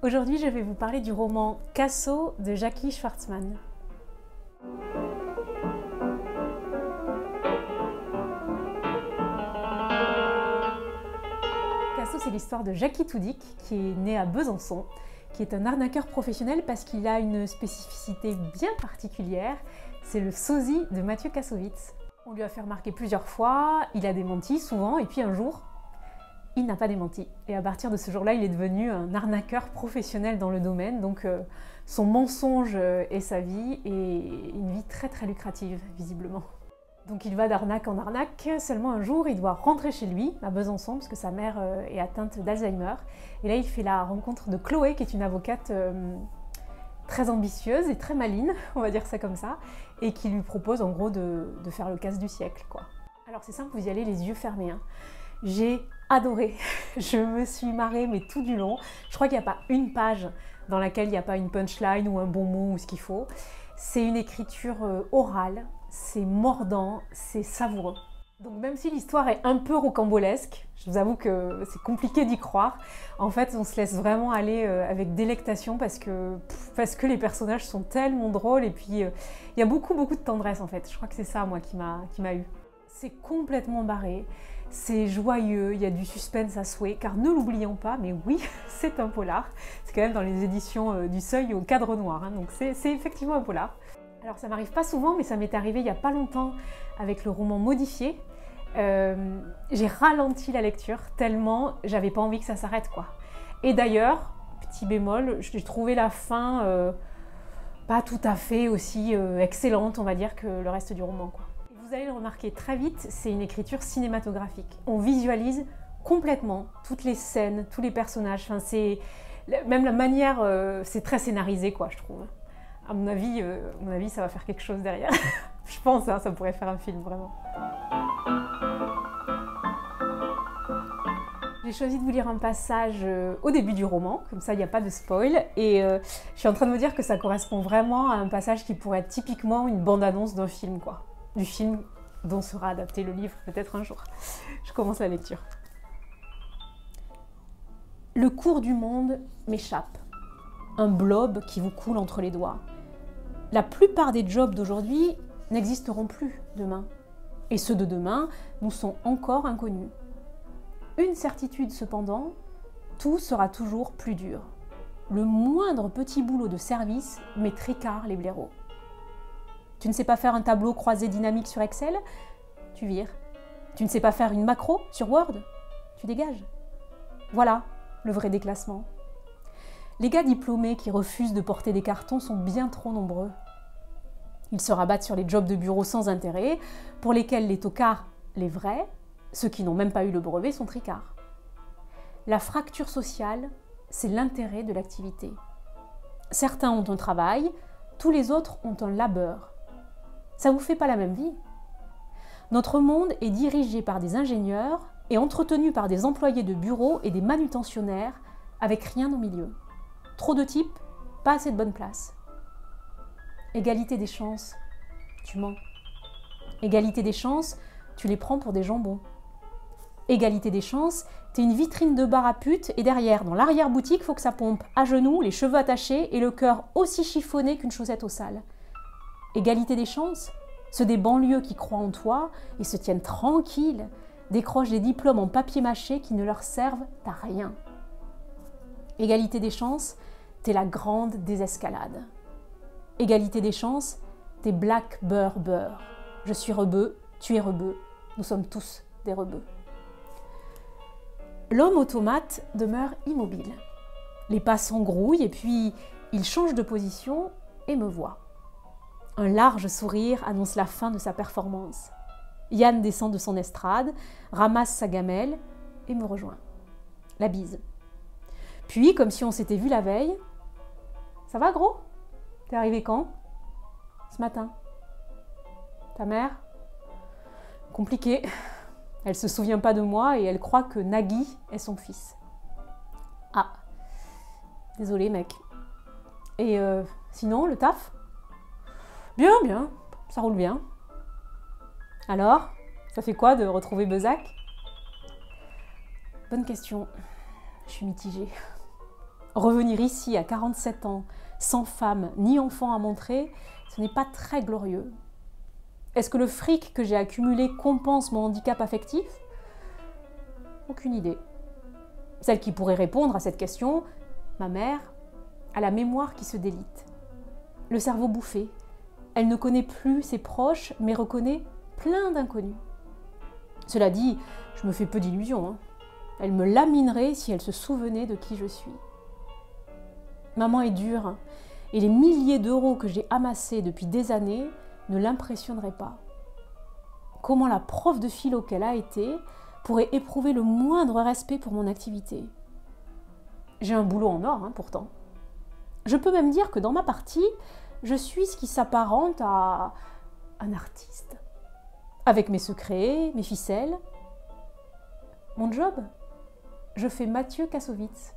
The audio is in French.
Aujourd'hui, je vais vous parler du roman Casso de Jackie Schwartzman. Casso, c'est l'histoire de Jackie Toudic, qui est né à Besançon, qui est un arnaqueur professionnel parce qu'il a une spécificité bien particulière, c'est le sosie de Mathieu Kassovitz. On lui a fait remarquer plusieurs fois, il a démenti souvent, et puis un jour, il n'a pas démenti. Et à partir de ce jour-là, il est devenu un arnaqueur professionnel dans le domaine, donc son mensonge est sa vie, et une vie très très lucrative, visiblement. Donc il va d'arnaque en arnaque, seulement un jour, il doit rentrer chez lui, à Besançon, parce que sa mère est atteinte d'Alzheimer. Et là, il fait la rencontre de Chloé, qui est une avocate très ambitieuse et très maligne, on va dire ça comme ça, et qui lui propose en gros de faire le casse du siècle, quoi. Alors c'est simple, vous y allez les yeux fermés, hein. J'ai adoré, je me suis marrée, mais tout du long. Je crois qu'il n'y a pas une page dans laquelle il n'y a pas une punchline ou un bon mot ou ce qu'il faut. C'est une écriture orale, c'est mordant, c'est savoureux. Donc même si l'histoire est un peu rocambolesque, je vous avoue que c'est compliqué d'y croire, en fait on se laisse vraiment aller avec délectation parce que les personnages sont tellement drôles et puis il y a beaucoup de tendresse en fait. Je crois que c'est ça moi qui m'a eu. C'est complètement barré, c'est joyeux, il y a du suspense à souhait, car ne l'oublions pas, mais oui, c'est un polar. C'est quand même dans les éditions du Seuil au cadre noir, hein, donc c'est effectivement un polar. Alors ça m'arrive pas souvent, mais ça m'est arrivé il y a pas longtemps avec le roman Modifié. J'ai ralenti la lecture tellement j'avais pas envie que ça s'arrête, quoi. Et d'ailleurs, petit bémol, j'ai trouvé la fin pas tout à fait aussi excellente, on va dire, que le reste du roman, quoi. Vous allez le remarquer très vite, c'est une écriture cinématographique. On visualise complètement toutes les scènes, tous les personnages. Enfin, même la manière, c'est très scénarisé, quoi, je trouve. À mon avis, ça va faire quelque chose derrière. Je pense, hein, ça pourrait faire un film, vraiment. J'ai choisi de vous lire un passage au début du roman, comme ça il n'y a pas de spoil, et je suis en train de me dire que ça correspond vraiment à un passage qui pourrait être typiquement une bande-annonce d'un film, quoi. Du film dont sera adapté le livre peut-être un jour. Je commence la lecture. Le cours du monde m'échappe. Un blob qui vous coule entre les doigts. La plupart des jobs d'aujourd'hui n'existeront plus demain. Et ceux de demain nous sont encore inconnus. Une certitude cependant, tout sera toujours plus dur. Le moindre petit boulot de service met tricard les blaireaux. Tu ne sais pas faire un tableau croisé dynamique sur Excel? Tu vires. Tu ne sais pas faire une macro sur Word? Tu dégages. Voilà le vrai déclassement. Les gars diplômés qui refusent de porter des cartons sont bien trop nombreux. Ils se rabattent sur les jobs de bureau sans intérêt, pour lesquels les tocards, les vrais, ceux qui n'ont même pas eu le brevet, sont tricards. La fracture sociale, c'est l'intérêt de l'activité. Certains ont un travail, tous les autres ont un labeur. Ça vous fait pas la même vie? Notre monde est dirigé par des ingénieurs et entretenu par des employés de bureau et des manutentionnaires avec rien au milieu. Trop de types, pas assez de bonne place. Égalité des chances, tu mens. Égalité des chances, tu les prends pour des jambons. Égalité des chances, t'es une vitrine de bar à pute et derrière, dans l'arrière-boutique, faut que ça pompe à genoux, les cheveux attachés et le cœur aussi chiffonné qu'une chaussette au sale. Égalité des chances, ceux des banlieues qui croient en toi et se tiennent tranquilles, décrochent des diplômes en papier mâché qui ne leur servent à rien. Égalité des chances, t'es la grande désescalade. Égalité des chances, t'es black beurre. Je suis rebeu, tu es rebeu, nous sommes tous des rebeux. L'homme automate demeure immobile. Les pas s'engrouillent et puis il change de position et me voit. Un large sourire annonce la fin de sa performance. Yann descend de son estrade, ramasse sa gamelle et me rejoint. La bise. Puis, comme si on s'était vu la veille, « Ça va, gros? T'es arrivé quand? » Ce matin. Ta mère? Compliqué. Elle se souvient pas de moi et elle croit que Nagui est son fils. Ah, désolé mec. Et sinon, le taf? Bien, ça roule bien. Alors, ça fait quoi de retrouver Bezac? Bonne question. Je suis mitigée. Revenir ici à 47 ans, sans femme ni enfant à montrer, ce n'est pas très glorieux. Est-ce que le fric que j'ai accumulé compense mon handicap affectif? Aucune idée. Celle qui pourrait répondre à cette question, ma mère, a la mémoire qui se délite. Le cerveau bouffé. Elle ne connaît plus ses proches, mais reconnaît plein d'inconnus. Cela dit, je me fais peu d'illusions. Elle me laminerait si elle se souvenait de qui je suis. Maman est dure, et les milliers d'euros que j'ai amassés depuis des années ne l'impressionneraient pas. Comment la prof de philo qu'elle a été pourrait éprouver le moindre respect pour mon activité? J'ai un boulot en or, pourtant. Je peux même dire que dans ma partie, je suis ce qui s'apparente à un artiste. Avec mes secrets, mes ficelles. Mon job, je fais Mathieu Kassovitz.